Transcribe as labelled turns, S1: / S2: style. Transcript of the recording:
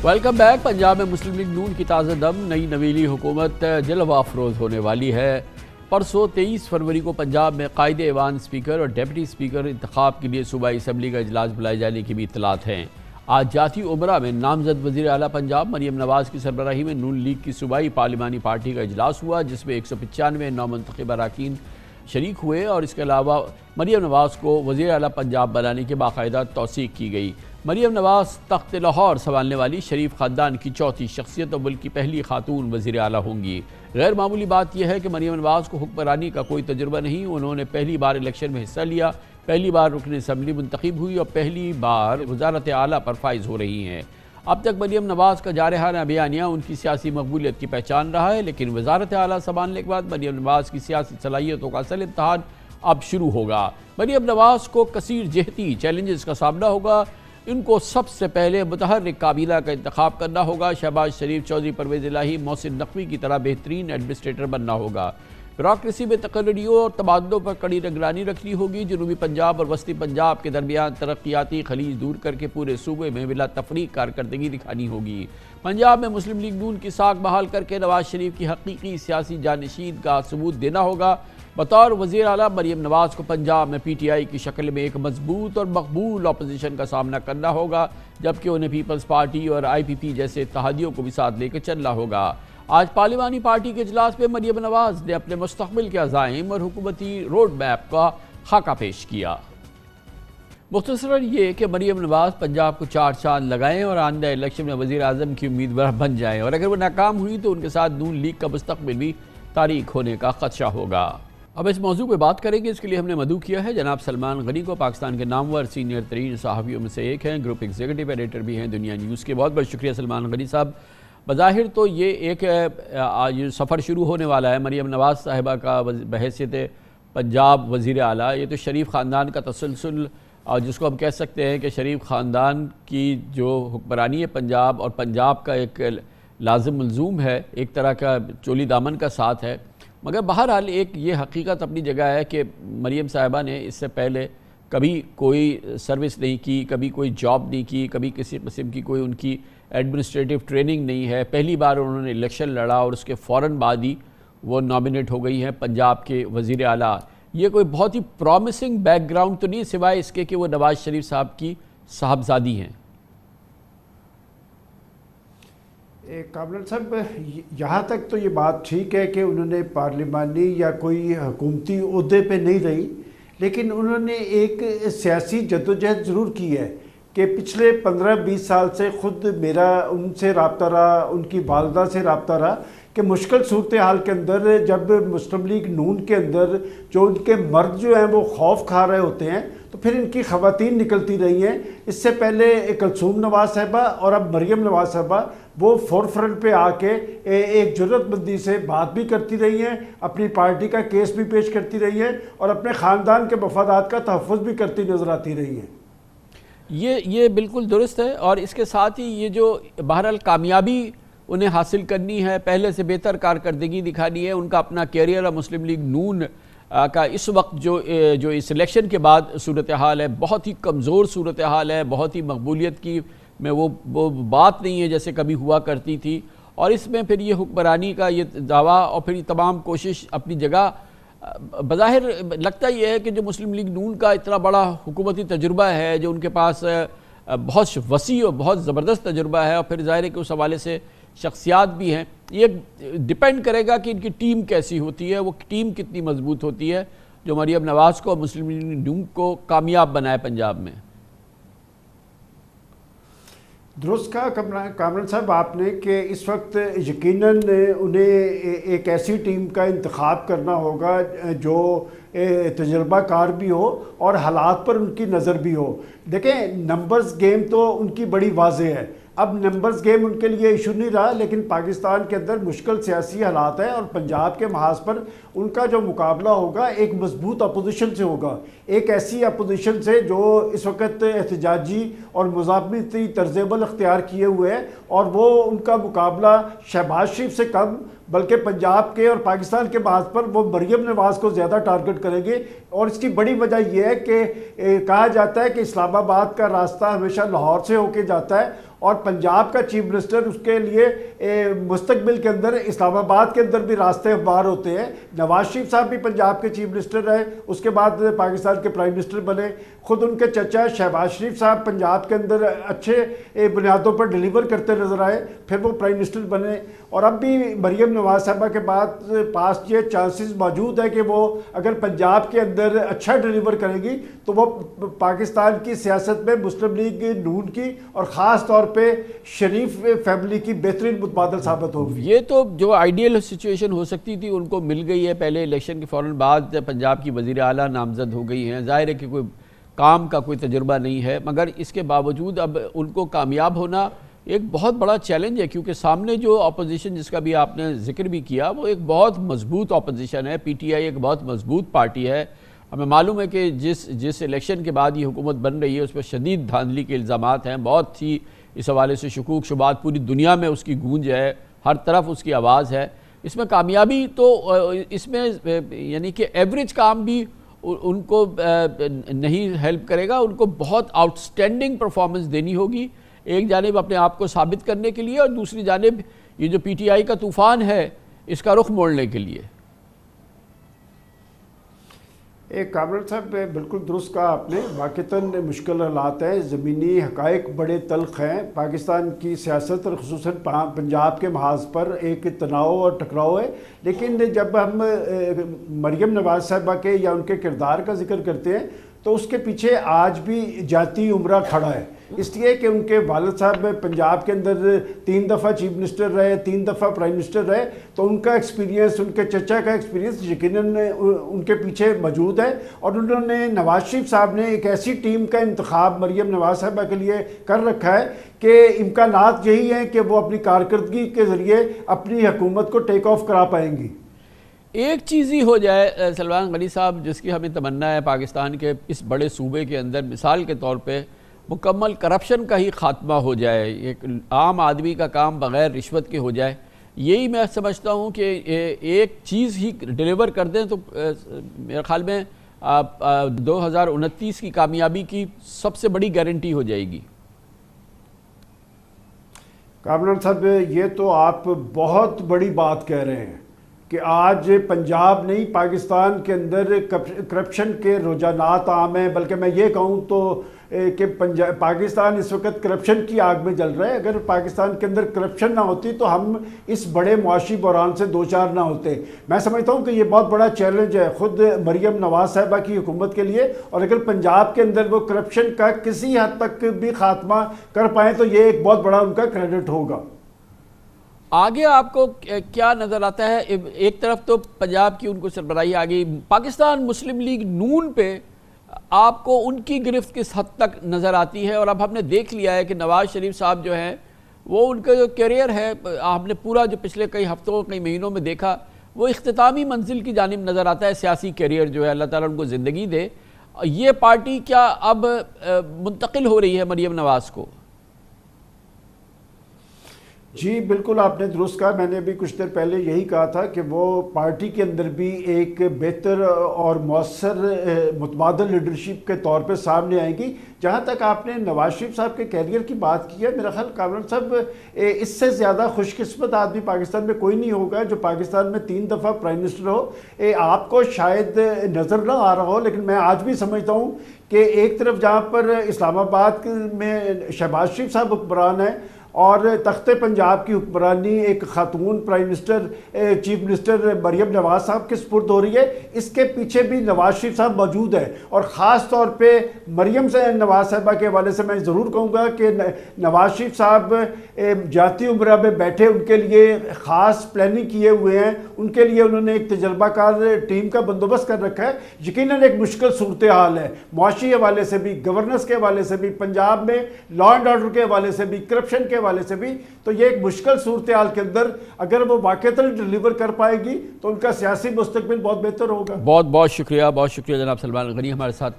S1: Welcome back. Punjab میں مسلم league نون کی تازہ دم نئی نویلی حکومت جلوہ افروز ہونے والی ہے۔ پرسوں 23 فروری کو پنجاب میں قائد ایوان اسپیکر اور ڈیپٹی اسپیکر انتخاب کے لیے صوبائی اسمبلی کا اجلاس بلائے جانے کی بھی اطلاعات ہیں۔ آج جاتی امرہ میں نامزد وزیر اعلیٰ پنجاب مریم نواز کی سربراہی میں نون لیگ کی صوبائی پارلیمانی پارٹی کا اجلاس ہوا، جس میں 195 نومنتخب اراکین شریک ہوئے اور اس کے علاوہ مریم نواز کو وزیر اعلیٰ پنجاب بنانے کی باقاعدہ توثیق کی گئی۔ مریم نواز تخت لاہور سنبھالنے والی شریف خاندان کی چوتھی شخصیت اور ملک کی پہلی خاتون وزیر اعلیٰ ہوں گی۔ غیر معمولی بات یہ ہے کہ مریم نواز کو حکمرانی کا کوئی تجربہ نہیں۔ انہوں نے پہلی بار الیکشن میں حصہ لیا، پہلی بار رکن اسمبلی منتخب ہوئی اور پہلی بار وزارت اعلیٰ پر فائز ہو رہی ہیں۔ اب تک مریم نواز کا جارحانہ بیانیہ ان کی سیاسی مقبولیت کی پہچان رہا ہے، لیکن وزارت اعلیٰ سنبھالنے کے بعد مریم نواز کی سیاسی صلاحیتوں کا اصل امتحان اب شروع ہوگا۔ مریم نواز کو کثیر جہتی چیلنجز کا سامنا ہوگا۔ ان کو سب سے پہلے متحرک کابینہ کا انتخاب کرنا ہوگا۔ شہباز شریف، چودھری پرویز الہی، محسن نقوی کی طرح بہترین ایڈمنسٹریٹر بننا ہوگا۔ بیوروکریسی میں تقرریوں اور تبادلوں پر کڑی نگرانی رکھنی ہوگی۔ جنوبی پنجاب اور وسطی پنجاب کے درمیان ترقیاتی خلیج دور کر کے پورے صوبے میں بلا تفریق کارکردگی دکھانی ہوگی۔ پنجاب میں مسلم لیگ نون کی ساکھ بحال کر کے نواز شریف کی حقیقی سیاسی جانشین کا ثبوت دینا ہوگا۔ بطور وزیر اعلیٰ مریم نواز کو پنجاب میں پی ٹی آئی کی شکل میں ایک مضبوط اور مقبول اپوزیشن کا سامنا کرنا ہوگا، جبکہ انہیں پیپلز پارٹی اور آئی پی پی جیسے اتحادیوں کو بھی ساتھ لے کے چلنا ہوگا۔ آج پارلیمانی پارٹی کے اجلاس میں مریم نواز نے اپنے مستقبل کے عزائم اور حکومتی روڈ میپ کا خاکہ پیش کیا۔ مختصراً یہ کہ مریم نواز پنجاب کو 4 چاند لگائیں اور آئندہ الیکشن میں وزیر اعظم کی امیدوار بن جائیں، اور اگر وہ ناکام ہوئی تو ان کے ساتھ نون لیگ کا مستقبل بھی تاریک ہونے کا خدشہ ہوگا۔ اب اس موضوع پہ بات کریں گے۔ اس کے لیے ہم نے مدعو کیا ہے جناب سلمان غنی کو، پاکستان کے نامور سینئر ترین صحافیوں میں سے ایک ہیں، گروپ ایگزیکٹو ایڈیٹر بھی ہیں دنیا نیوز کے۔ بہت بہت شکریہ سلمان غنی صاحب۔ بظاہر تو یہ ایک سفر شروع ہونے والا ہے مریم نواز صاحبہ کا بحیثیت پنجاب وزیر اعلیٰ۔ یہ تو شریف خاندان کا تسلسل، جس کو ہم کہہ سکتے ہیں کہ شریف خاندان کی جو حکمرانی ہے پنجاب اور پنجاب کا ایک لازم ملزوم ہے، ایک طرح کا چولی دامن کا ساتھ ہے۔ مگر بہرحال ایک یہ حقیقت اپنی جگہ ہے کہ مریم صاحبہ نے اس سے پہلے کبھی کوئی سروس نہیں کی، کبھی کوئی جاب نہیں کی، کبھی کسی قسم کی کوئی ان کی ایڈمنسٹریٹو ٹریننگ نہیں ہے۔ پہلی بار انہوں نے الیکشن لڑا اور اس کے فوراً بعد ہی وہ نامینیٹ ہو گئی ہیں پنجاب کے وزیر اعلیٰ۔ یہ کوئی بہت ہی پرومسنگ بیک گراؤنڈ تو نہیں، سوائے اس کے کہ وہ نواز شریف صاحب کی صاحبزادی ہیں۔
S2: کامران صاحب، یہاں تک تو یہ بات ٹھیک ہے کہ انہوں نے پارلیمانی یا کوئی حکومتی عہدے پہ نہیں رہی، لیکن انہوں نے ایک سیاسی جدوجہد ضرور کی ہے کہ پچھلے 15-20 سال سے خود میرا ان سے رابطہ رہا، ان کی والدہ سے رابطہ رہا کہ مشکل صورتحال کے اندر جب مسلم لیگ نون کے اندر جو ان کے مرد جو ہیں وہ خوف کھا رہے ہوتے ہیں تو پھر ان کی خواتین نکلتی رہی ہیں۔ اس سے پہلے کلثوم نواز صاحبہ اور اب مریم نواز صاحبہ وہ فور فرنٹ پہ آ کے ایک جرأت مندی سے بات بھی کرتی رہی ہیں، اپنی پارٹی کا کیس بھی پیش کرتی رہی ہیں اور اپنے خاندان کے مفادات کا تحفظ بھی کرتی نظر آتی رہی ہیں۔
S1: یہ بالکل درست ہے، اور اس کے ساتھ ہی یہ جو بہرحال کامیابی انہیں حاصل کرنی ہے، پہلے سے بہتر کارکردگی دکھانی ہے، ان کا اپنا کیریئر اور مسلم لیگ نون کا اس وقت جو اس الیکشن کے بعد صورتحال ہے بہت ہی کمزور صورتحال ہے، بہت ہی مقبولیت کی میں وہ بات نہیں ہے جیسے کبھی ہوا کرتی تھی، اور اس میں پھر یہ حکمرانی کا یہ دعویٰ اور پھر یہ تمام کوشش اپنی جگہ بظاہر لگتا یہ ہے کہ جو مسلم لیگ نون کا اتنا بڑا حکومتی تجربہ ہے، جو ان کے پاس بہت وسیع اور بہت زبردست تجربہ ہے، اور پھر ظاہر ہے کہ اس حوالے سے شخصیات بھی ہیں، یہ ڈیپینڈ کرے گا کہ ان کی ٹیم کیسی ہوتی ہے، وہ ٹیم کتنی مضبوط ہوتی ہے جو مریم نواز کو اور مسلم لیگ نون کو کامیاب بنائے پنجاب میں۔
S2: درست کہا کامران صاحب آپ نے کہ اس وقت یقیناً انہیں ایک ایسی ٹیم کا انتخاب کرنا ہوگا جو تجربہ کار بھی ہو اور حالات پر ان کی نظر بھی ہو۔ دیکھیں، نمبرز گیم تو ان کی بڑی واضح ہے، اب نمبرز گیم ان کے لیے ایشو نہیں رہا، لیکن پاکستان کے اندر مشکل سیاسی حالات ہیں اور پنجاب کے محاذ پر ان کا جو مقابلہ ہوگا ایک مضبوط اپوزیشن سے ہوگا، ایک ایسی اپوزیشن سے جو اس وقت احتجاجی اور مزاحمتی طرز عمل اختیار کیے ہوئے ہیں، اور وہ ان کا مقابلہ شہباز شریف سے کم بلکہ پنجاب کے اور پاکستان کے محاذ پر وہ مریم نواز کو زیادہ ٹارگٹ کریں گے. اور اس کی بڑی وجہ یہ ہے کہ کہا جاتا ہے کہ اسلام آباد کا راستہ ہمیشہ لاہور سے ہو کے جاتا ہے اور پنجاب کا چیف منسٹر اس کے لیے مستقبل کے اندر اسلام آباد کے اندر بھی راستے ہموار ہوتے ہیں. نواز شریف صاحب بھی پنجاب کے چیف منسٹر رہے, اس کے بعد پاکستان کے پرائم منسٹر بنے. خود ان کے چچا شہباز شریف صاحب پنجاب کے اندر اچھے بنیادوں پر ڈیلیور کرتے نظر آئے, پھر وہ پرائم منسٹر بنے. اور اب بھی مریم نواز صاحبہ کے بعد پاس یہ چانسز موجود ہے کہ وہ اگر پنجاب کے اندر اچھا ڈیلیور کرے گی تو وہ پاکستان کی سیاست میں مسلم لیگ نون کی اور خاص طور پہ شریف فیملی کی بہترین متبادل ثابت ہوگی.
S1: یہ تو جو آئیڈیل سچویشن ہو سکتی تھی ان کو مل گئی ہے. پہلے الیکشن کے فوراً بعد پنجاب کی وزیر اعلیٰ نامزد ہو گئی ہیں. ظاہر ہے کہ کوئی کام کا کوئی تجربہ نہیں ہے, مگر اس کے باوجود اب ان کو کامیاب ہونا ایک بہت بڑا چیلنج ہے, کیونکہ سامنے جو اپوزیشن جس کا بھی آپ نے ذکر بھی کیا وہ ایک بہت مضبوط اپوزیشن ہے. پی ٹی آئی ایک بہت مضبوط پارٹی ہے. ہمیں معلوم ہے کہ جس الیکشن کے بعد یہ حکومت بن رہی ہے اس پر شدید دھاندلی کے الزامات ہیں, بہت سی اس حوالے سے شکوک شبہات پوری دنیا میں اس کی گونج ہے, ہر طرف اس کی آواز ہے. اس میں کامیابی تو اس میں یعنی کہ ایوریج کام بھی ان کو نہیں ہیلپ کرے گا, ان کو بہت آؤٹ سٹینڈنگ پرفارمنس دینی ہوگی, ایک جانب اپنے آپ کو ثابت کرنے کے لیے اور دوسری جانب یہ جو پی ٹی آئی کا طوفان ہے اس کا رخ موڑنے کے لیے.
S2: کامران صاحب بالکل درست کہا آپ نے, واقعتاً مشکل حالات ہیں, زمینی حقائق بڑے تلخ ہیں. پاکستان کی سیاست اور خصوصاً پنجاب کے محاذ پر ایک تناؤ اور ٹکراؤ ہے. لیکن جب ہم مریم نواز صاحبہ کے یا ان کے کردار کا ذکر کرتے ہیں تو اس کے پیچھے آج بھی جاتی عمرہ کھڑا ہے, اس لیے کہ ان کے والد صاحب پنجاب کے اندر 3 دفعہ چیف منسٹر رہے, 3 دفعہ پرائم منسٹر رہے, تو ان کا ایکسپیرینس, ان کے چچا کا ایکسپیرینس یقیناً ان کے پیچھے موجود ہے. اور انہوں نے نواز شریف صاحب نے ایک ایسی ٹیم کا انتخاب مریم نواز صاحبہ کے لیے کر رکھا ہے کہ امکانات یہی ہیں کہ وہ اپنی کارکردگی کے ذریعے اپنی حکومت کو ٹیک آف کرا پائیں گی.
S1: ایک چیز ہی ہو جائے سلمان غنی صاحب جس کی ہمیں تمنا ہے پاکستان کے اس بڑے صوبے کے اندر, مثال کے طور پہ مکمل کرپشن کا ہی خاتمہ ہو جائے, ایک عام آدمی کا کام بغیر رشوت کے ہو جائے. یہی میں سمجھتا ہوں کہ ایک چیز ہی ڈیلیور کر دیں تو میرے خیال میں 2029 کی کامیابی کی سب سے بڑی گارنٹی ہو جائے گی.
S2: کامران صاحب یہ تو آپ بہت بڑی بات کہہ رہے ہیں کہ آج پنجاب نہیں پاکستان کے اندر کرپشن کے رجحانات عام ہیں, بلکہ میں یہ کہوں تو کہ پاکستان اس وقت کرپشن کی آگ میں جل رہا ہے. اگر پاکستان کے اندر کرپشن نہ ہوتی تو ہم اس بڑے معاشی بحران سے دوچار نہ ہوتے. میں سمجھتا ہوں کہ یہ بہت بڑا چیلنج ہے خود مریم نواز صاحبہ کی حکومت کے لیے, اور اگر پنجاب کے اندر وہ کرپشن کا کسی حد تک بھی خاتمہ کر پائیں تو یہ ایک بہت بڑا ان کا کریڈٹ ہوگا.
S1: آگے آپ کو کیا نظر آتا ہے؟ ایک طرف تو پنجاب کی ان کو سربراہی آ گئی, پاکستان مسلم لیگ نون پہ آپ کو ان کی گرفت کس حد تک نظر آتی ہے؟ اور اب ہم نے دیکھ لیا ہے کہ نواز شریف صاحب جو ہیں وہ ان کا جو کیریئر ہے آپ نے پورا جو پچھلے کئی ہفتوں کئی مہینوں میں دیکھا وہ اختتامی منزل کی جانب نظر آتا ہے. سیاسی کیریئر جو ہے اللہ تعالیٰ ان کو زندگی دے. یہ پارٹی کیا اب منتقل ہو رہی ہے مریم نواز کو؟
S2: جی بالکل آپ نے درست کہا. میں نے بھی کچھ دیر پہلے یہی کہا تھا کہ وہ پارٹی کے اندر بھی ایک بہتر اور مؤثر متبادل لیڈرشپ کے طور پہ سامنے آئیں گی. جہاں تک آپ نے نواز شریف صاحب کے کیریئر کی بات کی ہے, میرا خیال کامران صاحب اس سے زیادہ خوش قسمت آدمی پاکستان میں کوئی نہیں ہوگا جو پاکستان میں 3 دفعہ پرائم منسٹر ہو. آپ کو شاید نظر نہ آ رہا ہو, لیکن میں آج بھی سمجھتا ہوں کہ ایک طرف جہاں پر اسلام آباد میں شہباز شریف صاحب حکمران ہیں اور تخت پنجاب کی حکمرانی ایک خاتون prime minister chief minister Maryam Nawaz صاحب کے سپرد ہو رہی ہے, اس کے پیچھے بھی نواز شریف صاحب موجود ہے. اور خاص طور پہ مریم نواز صاحبہ کے حوالے سے میں ضرور کہوں گا کہ نواز شریف صاحب جاتی عمرہ میں بیٹھے, ان کے لیے خاص پلاننگ کیے ہوئے ہیں, ان کے لیے انہوں نے ایک تجربہ کار ٹیم کا بندوبست کر رکھا ہے. یقیناً ایک مشکل صورتحال ہے معاشی حوالے سے بھی, گورننس کے حوالے سے بھی, پنجاب میں لا اینڈ آرڈر کے حوالے سے بھی, کرپشن کے حوالے سے بھی. تو یہ ایک مشکل صورتحال کے اندر اگر وہ واقعتاً ڈیلیور کر پائے گی تو ان کا سیاسی مستقبل بہت بہتر ہوگا.
S1: بہت بہت شکریہ جناب سلمان غنی ہمارے ساتھ